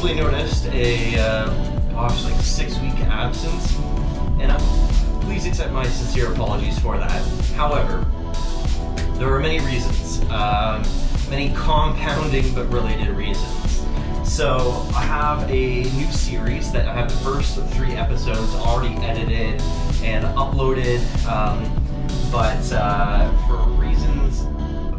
possibly noticed a, gosh, like 6-week absence, and please accept my sincere apologies for that. However, there are many reasons, many compounding but related reasons. So I have a new series that I have the first 3 episodes already edited and uploaded, but for reasons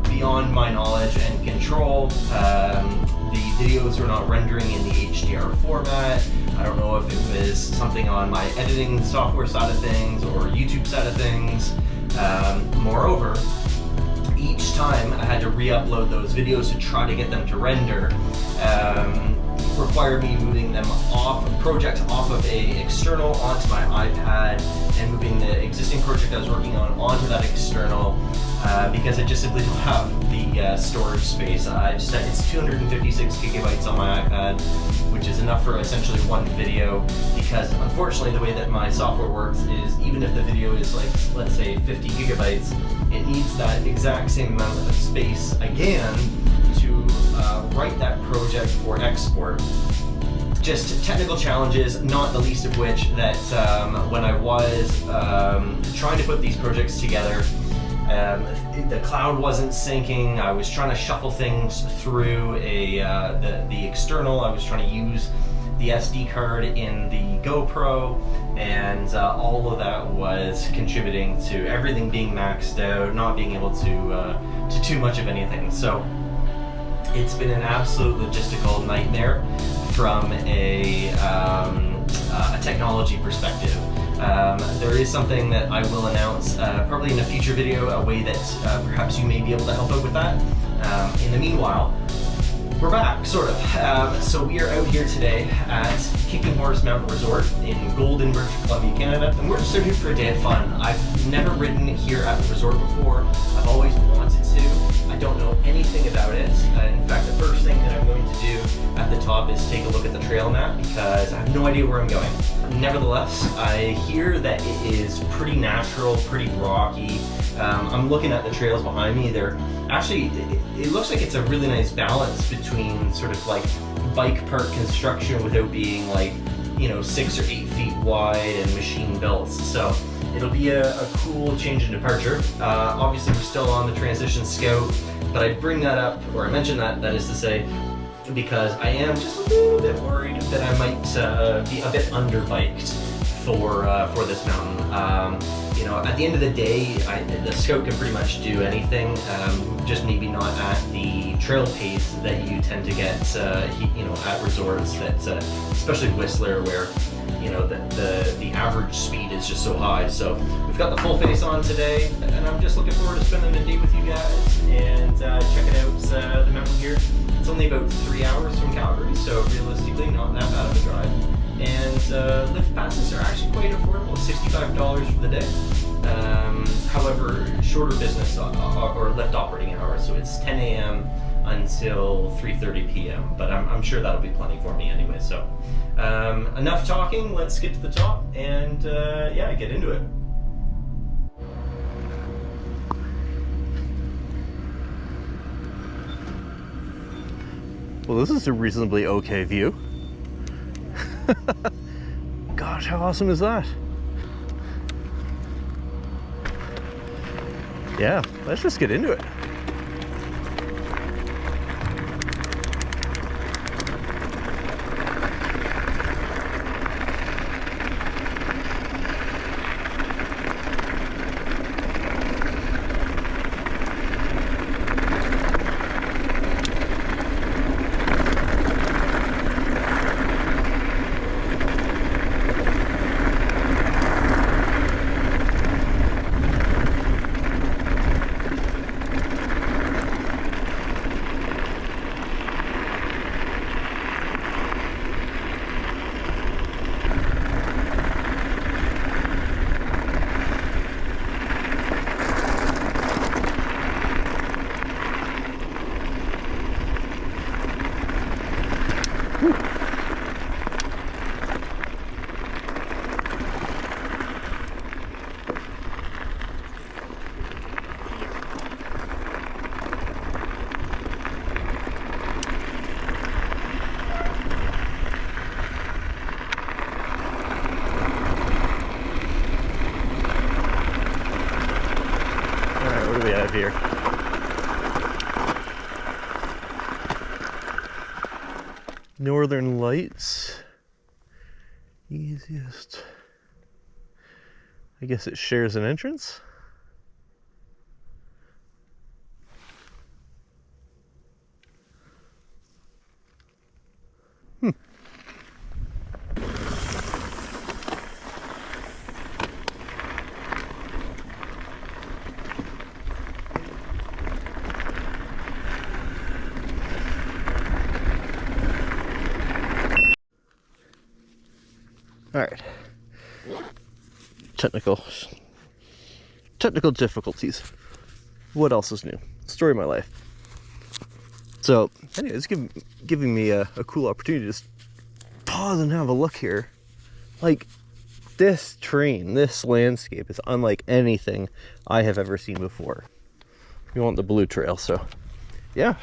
beyond my knowledge and control, the videos were not rendering in the HDR format. I don't know if it was something on my editing software side of things or YouTube side of things. Moreover, each time I had to re-upload those videos to try to get them to render, required me moving them projects off of a external onto my iPad and moving the existing project I was working on onto that external, because I just simply don't have the storage space. It's 256 gigabytes on my iPad, which is enough for essentially one video, because unfortunately the way that my software works is even if the video is like, let's say 50 gigabytes, it needs that exact same amount of space again to write that project for export. Just technical challenges, not the least of which that when I was trying to put these projects together, the cloud wasn't syncing. I was trying to shuffle things through the external. I was trying to use the SD card in the GoPro, and all of that was contributing to everything being maxed out, not being able to too much of anything. So it's been an absolute logistical nightmare from a technology perspective. There is something that I will announce probably in a future video, a way that perhaps you may be able to help out with that. In the meanwhile, we're back, sort of. So we are out here today at Kickinghorse Resort in Golden, British Columbia, Canada, and we're just out here for a day of fun. I've never ridden here at the resort before. I've always wanted to. I don't know anything about it. In fact, the first thing that I'm going to do at the top is take a look at the trail map, because I have no idea where I'm going. Nevertheless, I hear that it is pretty natural, pretty rocky. I'm looking at the trails behind me. They're actually, it looks like it's a really nice balance between sort of like bike park construction without being like, 6 or 8 feet wide and machine built. So it'll be a cool change in departure. Obviously we're still on the Transition Scout, but I bring that up, or I mention that is to say, because I am just a little bit worried that I might be a bit underbiked for this mountain. At the end of the day, the Scout can pretty much do anything, just maybe not at the trail pace that you tend to get, at resorts that, especially Whistler, where the average speed is just so high. So we've got the full face on today, and I'm just looking forward to spending a day with you guys and checking out the mountain here. It's only about 3 hours from Calgary, so realistically not that bad of a drive. And lift passes are actually quite affordable, $65 for the day. However, shorter business or lift operating hours, so it's 10 a.m. until 3:30 p.m. But I'm sure that'll be plenty for me anyway. So enough talking, let's get to the top and get into it. Well, this is a reasonably okay view. Gosh, how awesome is that? Yeah, let's just get into it. what do we have here? Northern Lights. Easiest. I guess it shares an entrance. All right. Technical difficulties. What else is new? Story of my life. So, anyway, it's giving me a cool opportunity to just pause and have a look here. Like, this terrain, this landscape is unlike anything I have ever seen before. You want the blue trail, so yeah.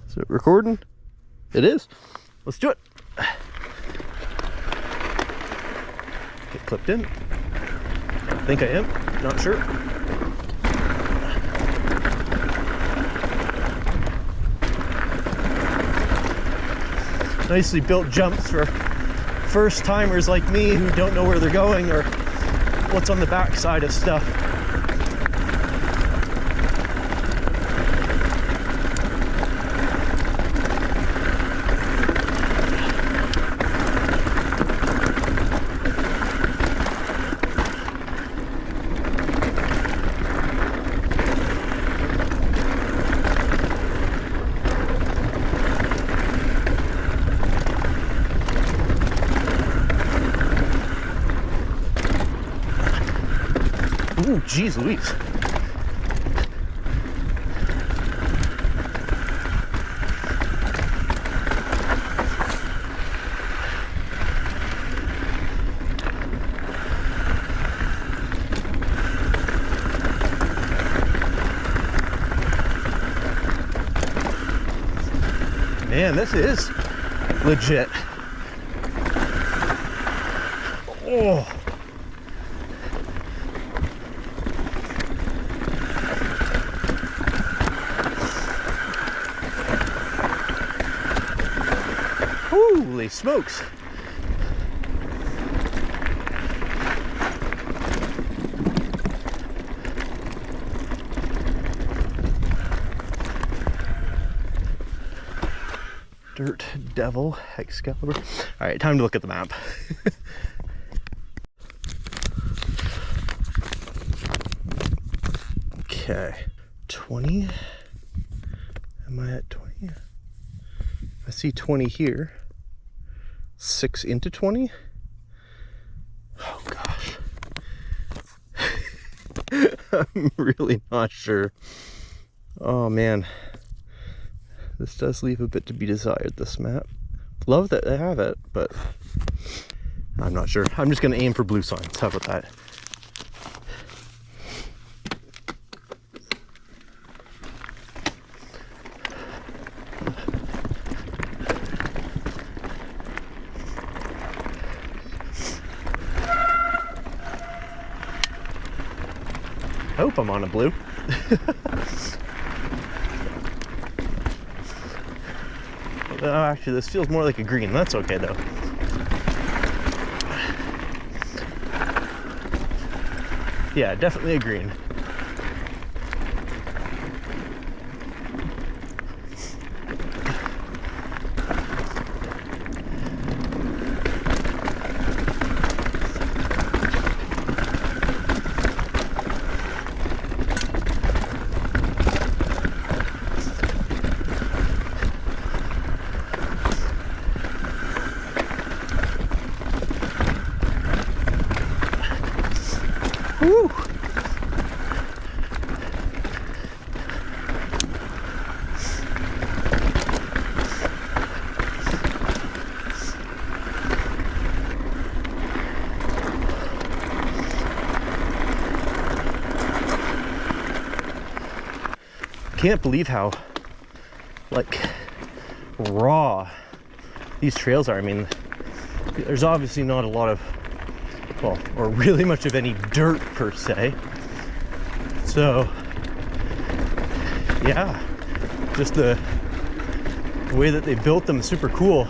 Is it recording? It is. Let's do it. Get clipped in. I think I am, not sure. Nicely built jumps for first timers like me who don't know where they're going or what's on the back side of stuff. Ooh, geez Louise. Man, this is legit. Oh. Holy smokes. Dirt Devil Excalibur. All right, time to look at the map. Okay, 20. Am I at 20? I see 20 here. 6 into 20. Oh gosh. I'm really not sure. Oh man. This does leave a bit to be desired, this map. Love that they have it, but I'm not sure. I'm just going to aim for blue signs. How about that? I hope I'm on a blue. Actually, this feels more like a green. That's okay, though. Yeah, definitely a green. Woo! Can't believe how like raw these trails are. I mean, there's obviously not a lot of, well, or really much of any dirt per se. So yeah, just the way that they built them is super cool.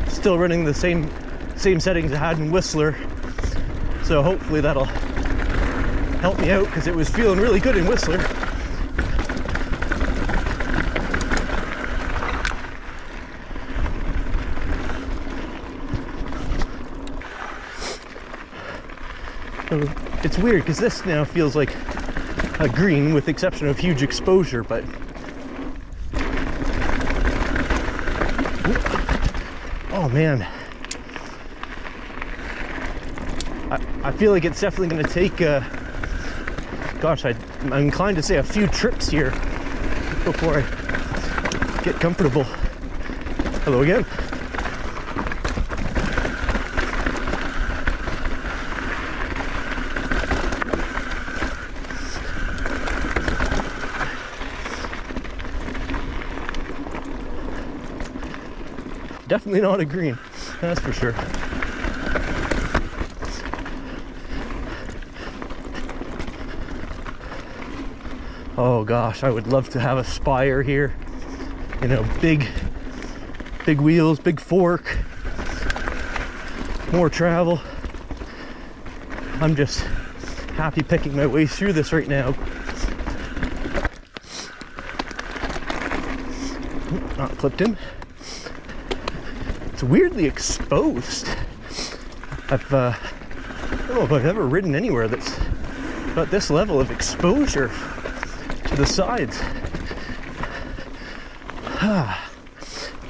Still running the same settings I had in Whistler, so hopefully that'll help me out, because it was feeling really good in Whistler. So it's weird because this now feels like a green with the exception of huge exposure, but oh man, I feel like it's definitely going to take, gosh, I'm inclined to say a few trips here before I get comfortable. Hello again. Definitely not a green, that's for sure. Oh gosh, I would love to have a Spire here. You know, big wheels, big fork, more travel. I'm just happy picking my way through this right now. Not clipped in. It's weirdly exposed. I don't know if I've ever ridden anywhere that's got this level of exposure to the sides.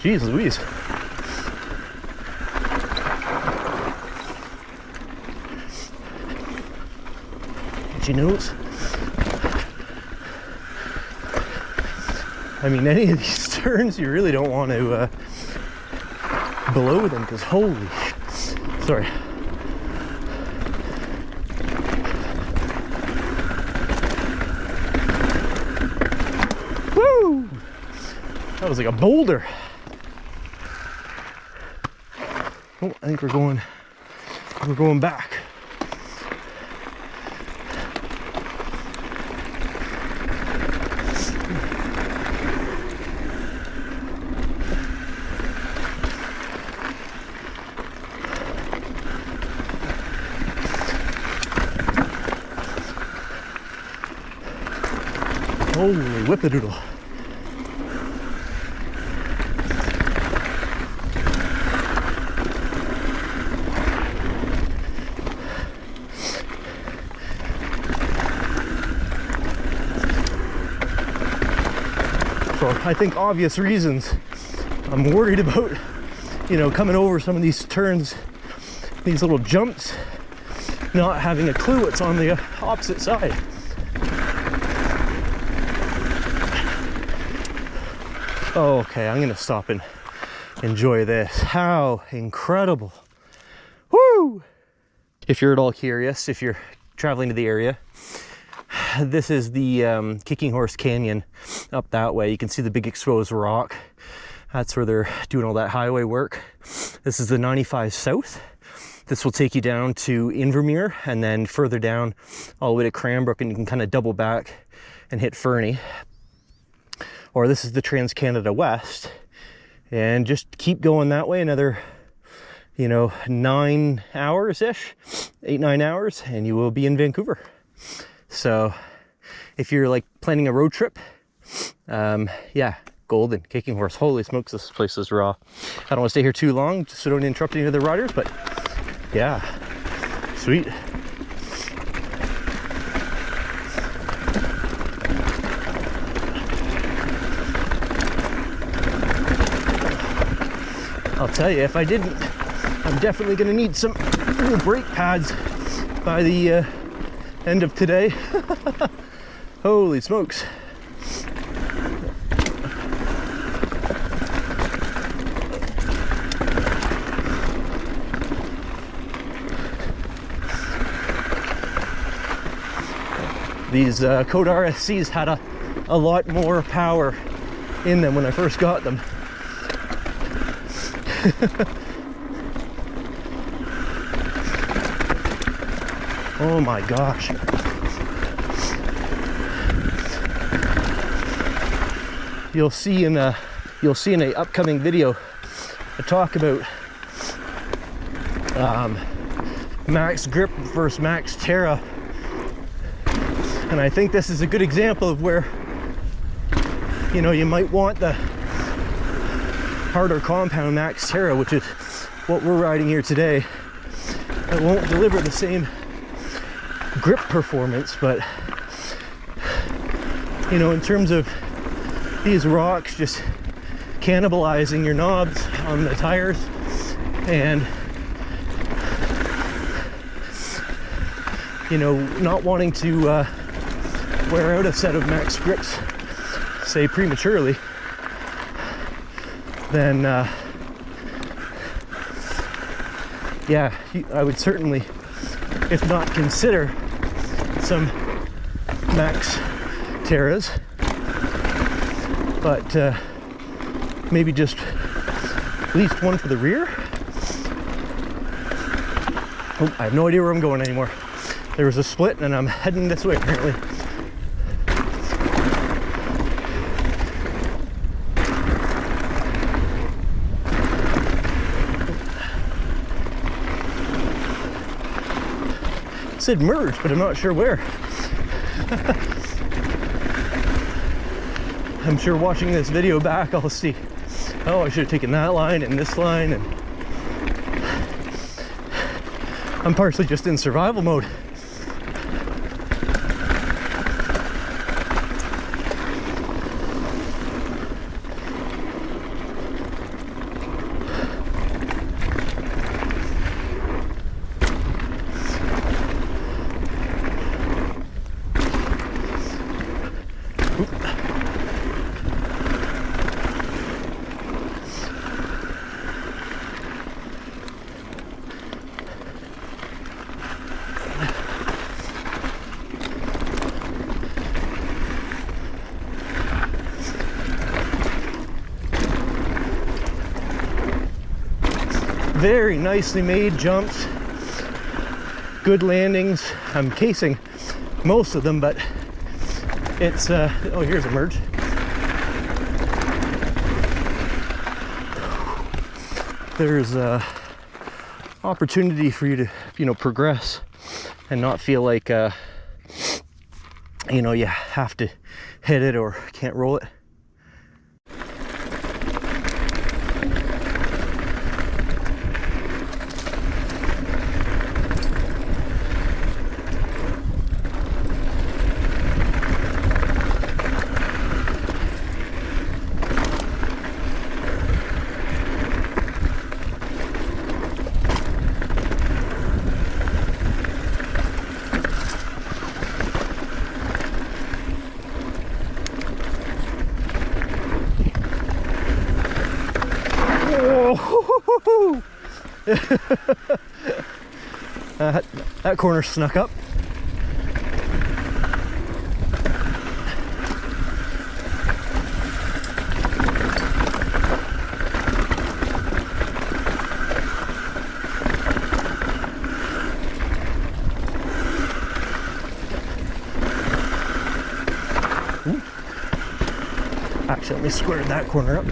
Jeez Louise. Itchy nose. I mean, any of these turns you really don't want to blow them, because holy, sorry. Woo! That was like a boulder. Oh, I think we're going back. Holy whip-a-doodle. For, I think, obvious reasons, I'm worried about, you know, coming over some of these turns, these little jumps, not having a clue what's on the opposite side. Okay, I'm gonna stop and enjoy this. How incredible. Woo! If you're at all curious, if you're traveling to the area, this is the Kickinghorse Canyon up that way. You can see the big exposed rock. That's where they're doing all that highway work. This is the 95 South. This will take you down to Invermere and then further down all the way to Cranbrook, and you can kind of double back and hit Fernie. Or this is the Trans-Canada West, and just keep going that way another, you know, 9 hours-ish, 8-9 hours, and you will be in Vancouver. So if you're like planning a road trip, yeah, golden. Kickinghorse. Holy smokes, this place is raw. I don't want to stay here too long just so I don't interrupt any of the riders, but yeah, sweet. I'll tell you, if I didn't, I'm definitely going to need some little brake pads by the end of today. Holy smokes. These Code RSCs had a lot more power in them when I first got them. Oh my gosh. You'll see in a upcoming video I talk about max grip versus max Terra, and I think this is a good example of where, you know, you might want the harder compound max Terra, which is what we're riding here today. It won't deliver the same grip performance, but you know, in terms of these rocks just cannibalizing your knobs on the tires, and you know, not wanting to wear out a set of max grips, say prematurely, then yeah, I would certainly, if not consider, some max Terras, but maybe just at least one for the rear. Oh, I have no idea where I'm going anymore. There was a split and I'm heading this way apparently. It said merge, but I'm not sure where. I'm sure watching this video back I'll see, oh, I should have taken that line and this line, and I'm partially just in survival mode. Very nicely made jumps, good landings. I'm casing most of them, but it's oh, here's a merge. There's opportunity for you to, you know, progress and not feel like you know, you have to hit it or can't roll it. That corner snuck up. Ooh. Accidentally squared that corner up.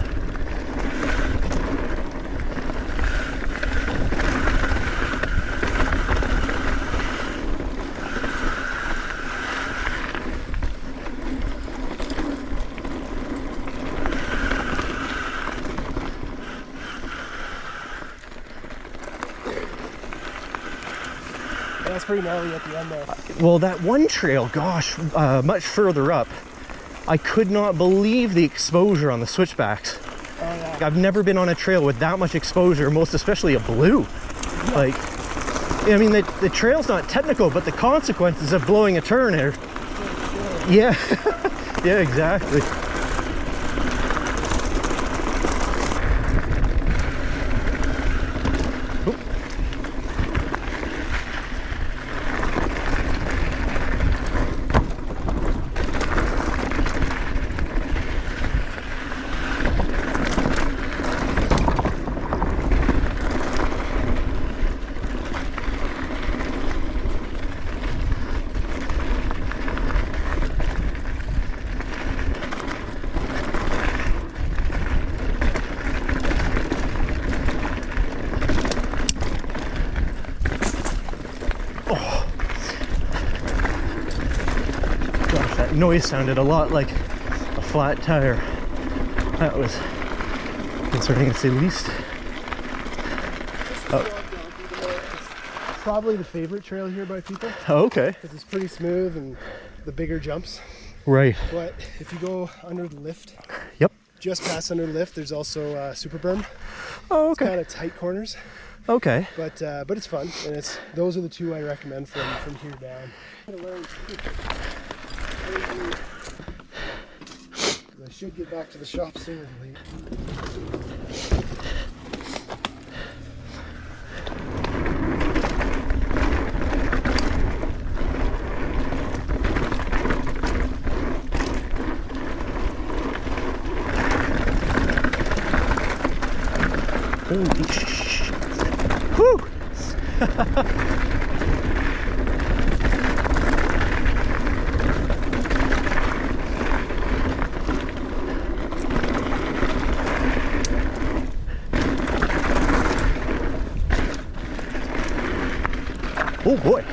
That's pretty gnarly at the end there. Well, that one trail, gosh, much further up, I could not believe the exposure on the switchbacks. Oh, yeah. I've never been on a trail with that much exposure, most especially a blue. Yeah. Like, I mean, the trail's not technical, but the consequences of blowing a turn are, yeah, yeah, exactly. noise sounded a lot like a flat tire. That was concerning to say the least. Probably the favorite trail here by people. Oh, okay. Because it's pretty smooth and the bigger jumps. Right. But if you go under the lift, Yep. just past under the lift, there's also super berm. Oh, It's okay. kind of tight corners, Okay. but it's fun, and those are the two I recommend from here down. I should get back to the shop sooner than later. Holy shit. Whew. Oh boy.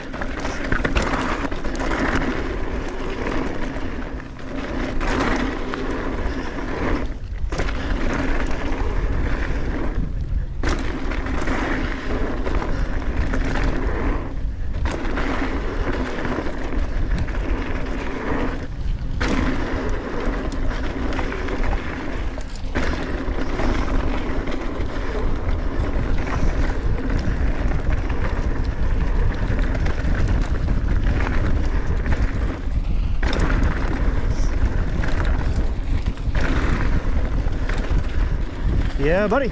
Yeah, buddy.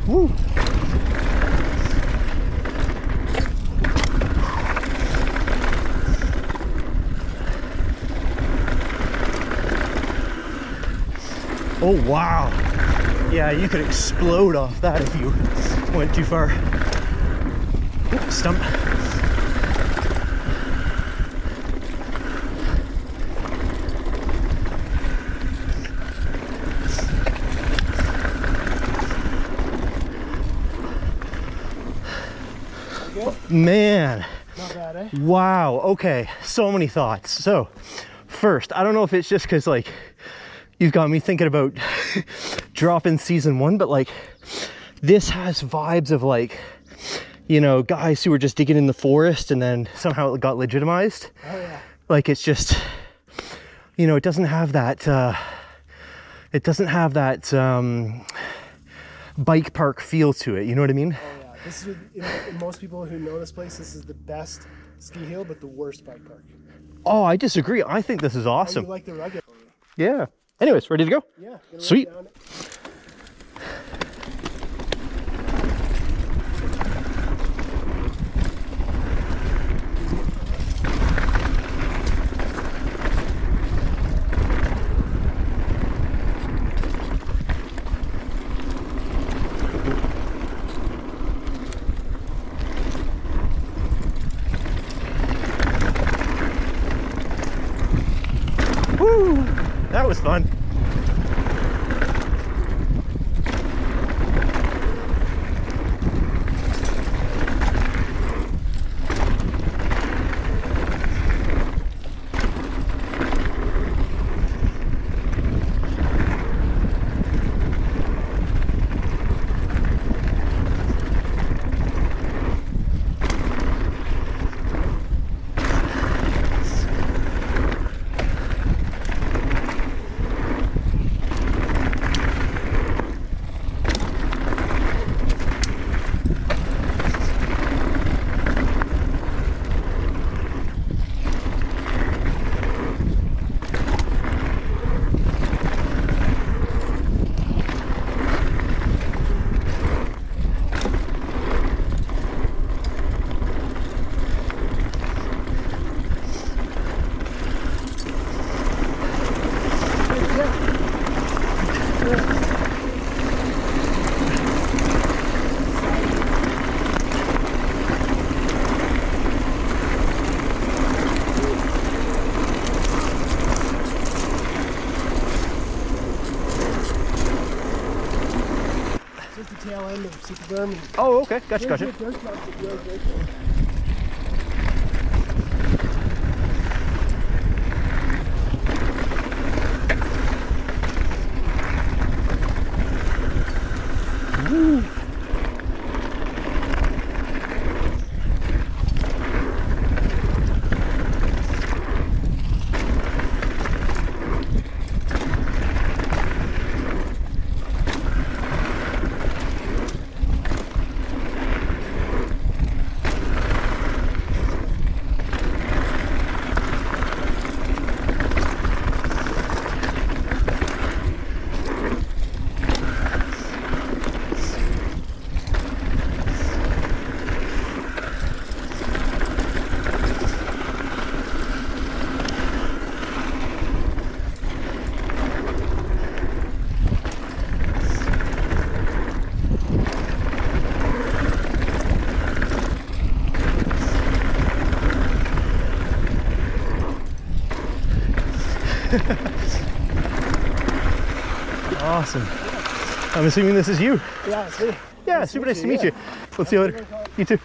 Woo. Oh, wow. Yeah, you could explode off that if you went too far. Oops, stump. Man. Not bad, eh? Wow. Okay. So many thoughts. So, first, I don't know if it's just because, like, you've got me thinking about dropping season 1, but, like, this has vibes of, like, you know, guys who were just digging in the forest and then somehow it got legitimized. Oh, yeah. Like, it's just, you know, it doesn't have that, bike park feel to it. You know what I mean? Oh, yeah. This is, in most people who know this place, this is the best ski hill, but the worst bike park. Oh, I disagree. I think this is Oh, awesome. you like the rugged? Yeah. Anyways, ready to go? Yeah. Gonna Sweet. ride down it. Woo! That was fun. berm. Oh, okay. Gotcha. There's dirt trucks that goes right there. Awesome. I'm assuming this is you. Yeah, it's me. Yeah, super nice to meet you. We'll see you later. You too.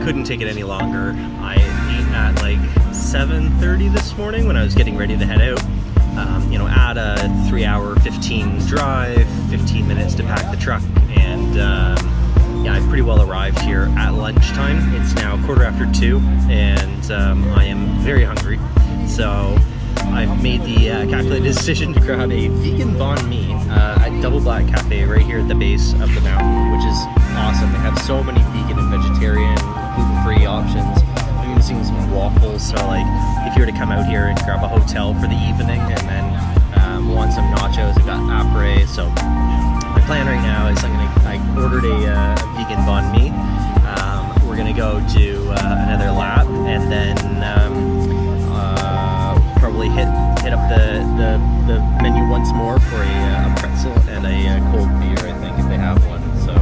Couldn't take it any longer. I ate at like 7:30 this morning when I was getting ready to head out. You know, at a 3-hour 15 drive, 15 minutes to pack the truck, and yeah, I pretty well arrived here at lunchtime. It's now 2:15, and I am very hungry. So I've made the calculated decision to grab a vegan banh mi at Double Black Cafe right here at the base of the mountain, which is awesome. They have so many vegan and vegetarian, gluten-free options. I'm even seeing some waffles, so like if you were to come out here and grab a hotel for the evening and then want some nachos, I've got apres. So my plan right now is I ordered a vegan banh mi. We're gonna go do another lap and then probably hit up the menu once more for a pretzel and a cold beer, I think, if they have one. So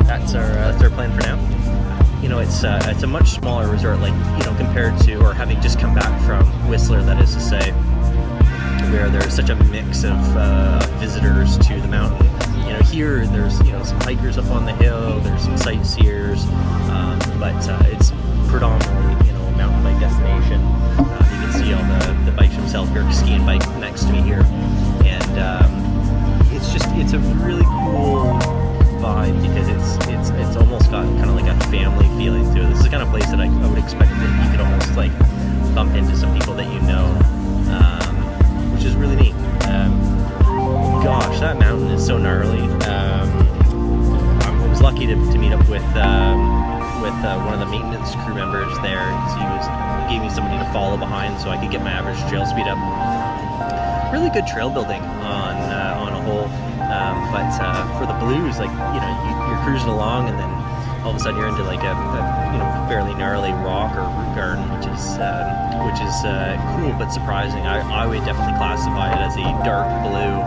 that's our plan for now. You know, it's a much smaller resort, like, you know, compared to, or having just come back from Whistler, that is to say, where there's such a mix of visitors to the mountain. You know, here there's, you know, some hikers up on the hill, there's some sightseers, but it's predominantly, you know, a mountain bike destination. You can see all the bikes from Selkirk ski and bike next to me here, and it's a really cool vibe because it's almost got kind of like a family feeling to it. This is the kind of place that I would expect that you could almost like bump into some people that you know, which is really neat. Gosh, that mountain is so gnarly. I was lucky to meet up with one of the maintenance crew members there. He gave me somebody to follow behind so I could get my average trail speed up. Really good trail building on a whole. But for the blues, like, you know, you're cruising along and then all of a sudden you're into like a you know, fairly gnarly rock or root garden, which is cool but surprising. I would definitely classify it as a dark blue,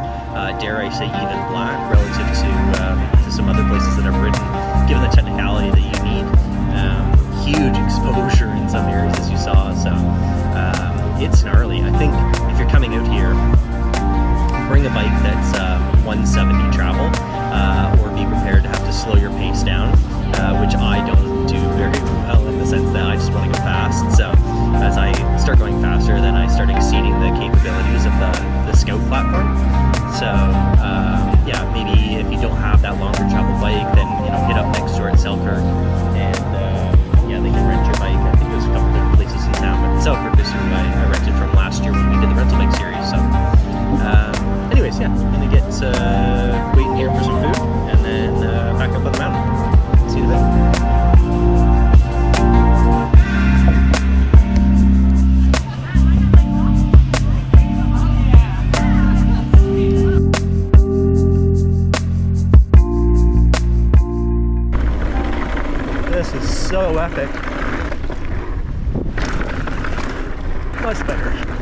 dare I say even black, relative to some other places that I've ridden, given the technicality that you need. Huge exposure in some areas, as you saw, so it's gnarly. I think if you're coming out here, bring a bike that's 170 travel, or be prepared to have to slow your pace down, which I don't do very well, in the sense that I just want to go fast. So as I start going faster, then I start exceeding the capabilities of the Scout platform. So yeah, maybe if you don't have that longer travel bike, then, you know, hit up next door at Selkirk, and yeah, they can rent your bike. I think there's a couple different places in town, but Selkirk is who I rented from last year when we did the rental bike series. So anyways, yeah, I'm gonna get waiting here for some food and then back up on the mountain. See you in a bit. so epic. Much better.